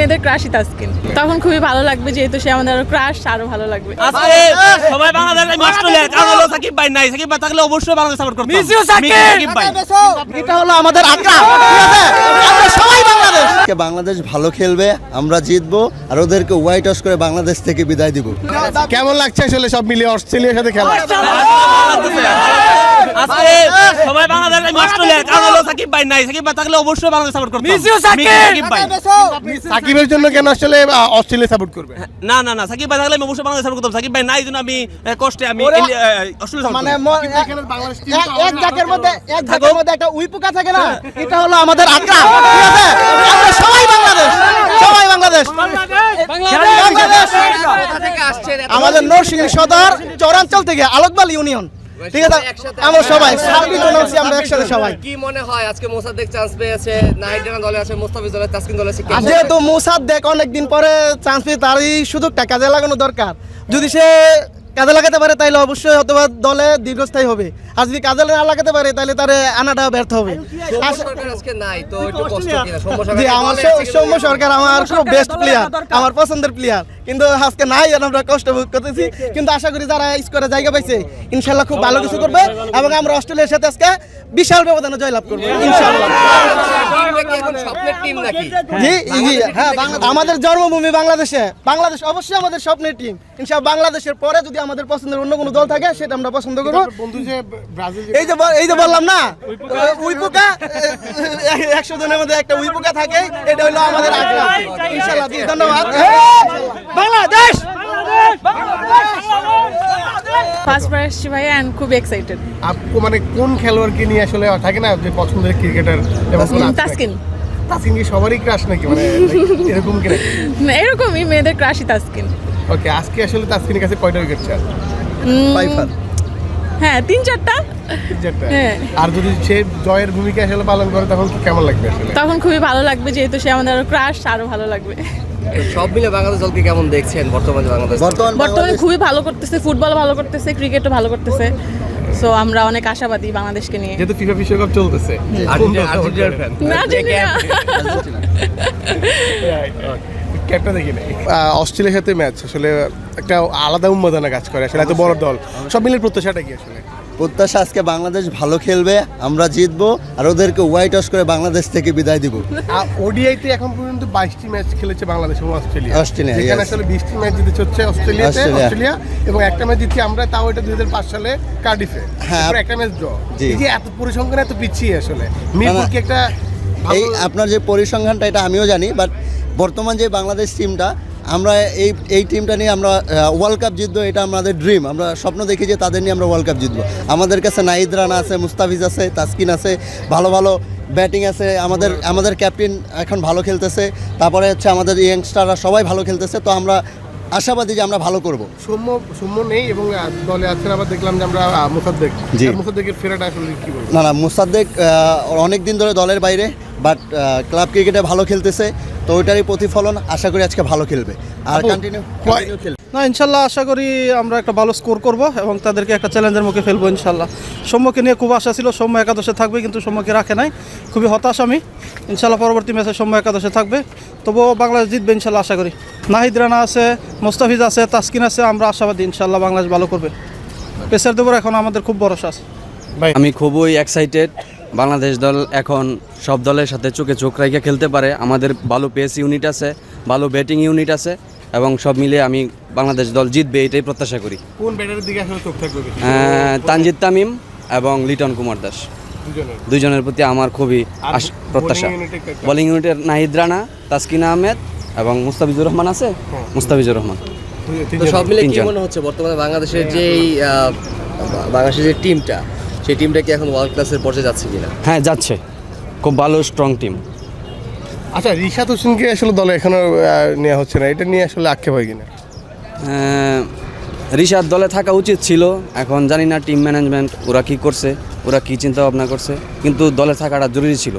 মেয়েদের ক্রাশই তাসকিন। তখন খুবই ভালো লাগবে, যেহেতু সে আমাদের ক্রাশ, আরো ভালো লাগবে। আজকে সবাই বাংলাদেশ অস্ট্রেলিয়া, কারণ হলো সাকিব ভাই নাই, সাকিব ভাই থাকলে অবশ্যই বাংলাদেশ সাপোর্ট করতাম। মিস ইউ সাকিব ভাই, এটা হলো আমাদের আগ্রহ, ঠিক আছে? আমরা সবাই বাংলাদেশ, বাংলাদেশ ভালো খেলবে, আমরা জিতবো, আর ওদেরকে হোয়াইট ওয়াশ করে বাংলাদেশ থেকে বিদায় দিব। কেমন লাগছে আসলে সব মিলিয়ে অস্ট্রেলিয়ার সাথে খেলা? আজকে সবাই বাংলাদেশ অস্ট্রেলিয়া, কারণ হলো সাকিব ভাই নাই, সাকিব ভাই থাকলে অবশ্যই বাংলাদেশ সাপোর্ট করতাম। মিস ইউ সাকিব ভাই, সাকিবের জন্য কেন আসলে অস্ট্রেলিয়া সাপোর্ট করবে? না না না, সাকিব ভাই থাকলে আমি অবশ্যই বাংলাদেশ সাপোর্ট করতাম। সাকিব ভাই নাই জন্য আমি কষ্টে আমি অস্ট্রেলিয়া সাপোর্ট মানে বাংলাদেশ এক জায়গার মধ্যে একটা উইপুকা থাকে না, এটা হলো আমাদের আগ্রহ, ঠিক আছে? আমরা সবাই বাংলাদেশ, সবাই বাংলাদেশ। আমাদের নরসিংদী সদর চরাঞ্চল থেকে আলোকবাল ইউনিয়ন, ঠিক আছে? আমরা সবাই আমরা একসাথে সবাই। কি মনে হয় আজকে মোসাদ্দেক চান্স পেয়েছে, নাহিদ দলে আছে, মুস্তাফিজ দলে, তাসকিন দলে আছে, যেহেতু মোসাদ্দেক অনেকদিন পরে চান্স পেয়ে তারই সুযোগটা কাজে লাগানো দরকার। যদি সে কাজে লাগাতে পারে তাহলে অবশ্যই হয়তো দলে দীর্ঘস্থায়ী হবে, আর যদি কাজে না লাগাতে পারে তাহলে তার আনাটা ব্যর্থ হবে। আজকে নাই তো একটু কষ্ট কিনা সৌম্য সরকার আমার খুব বেস্ট প্লেয়ার, আমার পছন্দের প্লেয়ার, কিন্তু আজকে নাই, আমরা কষ্ট ভোগ করতেছি। কিন্তু আশা করি যারা স্কোরে জায়গা পাইছে ইনশাল্লাহ খুব ভালো কিছু করবে, এবং আমরা অস্ট্রেলিয়ার সাথে আজকে বিশাল ব্যবধানে জয়লাভ করবো ইনশাল্লাহ। স্বপ্নের টিম নাকি? জি জি, হ্যাঁ, আমাদের জন্মভূমি বাংলাদেশে, বাংলাদেশ অবশ্যই আমাদের স্বপ্নের টিম। ইনশাআল্লাহ বাংলাদেশের পরে যদি আমাদের পছন্দের অন্য কোনো দল থাকে সেটা আমরা পছন্দ করবো। বন্ধু যে ব্রাজিল, এই যে বললাম না, উইপোকা 100 জনের মধ্যে একটা উইপোকা থাকে, এটা হলো আমাদের আগ্রহ ইনশাআল্লাহ। ধন্যবাদ। বাংলাদেশ ফার্স্ট বার এসেছি ভাই, এন্ড খুব এক্সাইটেড। আপু মানে কোন খেলোয়াড়কে নিয়ে আসলে থাকে না যে পছন্দের ক্রিকেটার? তাসকিন। তাসকিন কি সবারই ক্রাশ নাকি, মানে এরকম কি নাকি? এরকমই মেয়েদের ক্রাশই তাসকিন। ওকে, আজকে আসলে তাসকিনের কাছে কয়টা উইকেট চাই? 5 হ্যাঁ, 3-4টা। হ্যাঁ। আর যদি সে জয়ের ভূমিকা আসলে পালন করে তখন কি কেমন লাগবে আসলে? তখন খুবই ভালো লাগবে, যেহেতু সে আমাদের ক্রাশ, আরো ভালো লাগবে। সব মিলে বাংলাদেশ দলকে কেমন দেখছেন বর্তমানে? বর্তমানে খুবই ভালো করতেছে, ফুটবল ভালো করতেছে, ক্রিকেটও ভালো করতেছে। সো আমরা অনেক আশাবাদী বাংলাদেশকে নিয়ে। যেহেতু ফিফা বিশ্বকাপ চলতেছে, আর্জেন্টিনার ফ্যান। ক্যাপটা দেখি নাই। অস্ট্রেলিয়ার সাথে ম্যাচ আসলে একটা আলাদা উন্মাদনা কাজ করে আসলে, এত বড় দল, সব মিলে প্রত্যাশাটা কি আসলে? প্রত্যাশা আজকে বাংলাদেশ ভালো খেলবে, আমরা জিতবো, আর ওদেরকে হোয়াইট ওয়াশ করে বাংলাদেশ থেকে বিদায় দিব। ওডিআইতে এখন পর্যন্ত 22টি ম্যাচ খেলেছে বাংলাদেশ এবং অস্ট্রেলিয়া। যেখানে আসলে 20টি ম্যাচ জিতেছে হচ্ছে অস্ট্রেলিয়া, এবং একটা ম্যাচ জিতছে আমরা, তাও এটা 2005 সালে কার্ডিফে। হ্যাঁ, একটা ম্যাচ ড্র। এই যে এত পরিসংখ্যান এত পিছিয়ে আসলে, মিরপুর কি একটা এই আপনার যে পরিসংখ্যানটা এটা আমিও জানি, বাট বর্তমান যে বাংলাদেশ টিমটা, আমরা এই টিমটা নিয়ে আমরা ওয়ার্ল্ড কাপ জিতবো, এটা আমাদের ড্রিম। আমরা স্বপ্ন দেখি যে তাদের নিয়ে আমরা ওয়ার্ল্ড কাপ জিতবো। আমাদের কাছে নাহিদ রানা আছে, মুস্তাফিজ আছে, তাসকিন আছে, ভালো ভালো ব্যাটিং আছে, আমাদের ক্যাপ্টেন এখন ভালো খেলতেছে, তারপরে হচ্ছে আমাদের ইয়াংস্টাররা সবাই ভালো খেলতেছে। তো আমরা আশাবাদী যে আমরা ভালো করব। সৌম্য নেই এবং দলে আছেন, আবার দেখলাম যে আমরা মুসাদ্দেকের ফেরাটা আসলে কি বলবো? না, মুসাদ্দেক অনেক দিন ধরে দলের বাইরে, বাট ক্লাব ক্রিকেটে ভালো খেলতেছে, তো ওইটারই প্রতিফলন। আশা করি আজকে ভালো খেলবে আর কন্টিনিউ খেলবে। না, ইনশাল্লাহ আশা করি আমরা একটা ভালো স্কোর করব এবং তাদেরকে একটা চ্যালেঞ্জের মুখে ফেলবো ইনশাল্লাহ। সৌম্যকে নিয়ে খুব আশা ছিল, সৌম্য একাদশে থাকবে, কিন্তু সৌম্যকে রাখে নাই, খুবই হতাশ আমি। ইনশাল্লাহ পরবর্তী ম্যাচে সৌম্য একাদশে থাকবে, তবুও বাংলাদেশ জিতবে ইনশাল্লাহ আশা করি। নাহিদ রানা আছে, মুস্তাফিজ আছে, তাসকিন আছে, আমরা আশাবাদী ইনশাল্লাহ বাংলাদেশ ভালো করবে। পেসারদের উপর এখন আমাদের খুব ভরসা আছে। আমি খুবই এক্সাইটেড। বাংলাদেশ দল এখন সব দলের সাথে চোখে চোখ রেখে খেলতে পারে। আমাদের ভালো পেস ইউনিট আছে, ভালো ব্যাটিং ইউনিট আছে, এবং সব মিলে আমি বাংলাদেশ দল জিতবে এটাই প্রত্যাশা করি। কোন ব্যাটারের দিকে আসলে চোখ থাকবে? তানজিদ তামিম এবং লিটন কুমার দাস, দুজনের প্রতি আমার খুবই প্রত্যাশা। বোলিং ইউনিটের নাহিদ রানা, তাসকিন আহমেদ এবং মুস্তাফিজুর রহমান আছে, মুস্তাফিজুর রহমান। সব মিলে কি মনে হচ্ছে বর্তমানে বাংলাদেশের যে টিমটা, সেই টিমটা কি এখন ওয়ার্ল্ড ক্লাসের পর্যায়ে যাচ্ছে কিনা? হ্যাঁ, যাচ্ছে, খুব ভালো স্ট্রং টিম। আচ্ছা, রিশাদ হোসেনকে আসলে দলে এখনো নেওয়া হচ্ছে না, এটা নিয়ে আসলে আক্ষেপ হয় কিনা? রিশাদ দলে থাকা উচিত ছিল, এখন জানি না টিম ম্যানেজমেন্ট ওরা কী করছে, ওরা কী চিন্তা ভাবনা করছে, কিন্তু দলে থাকাটা জরুরি ছিল।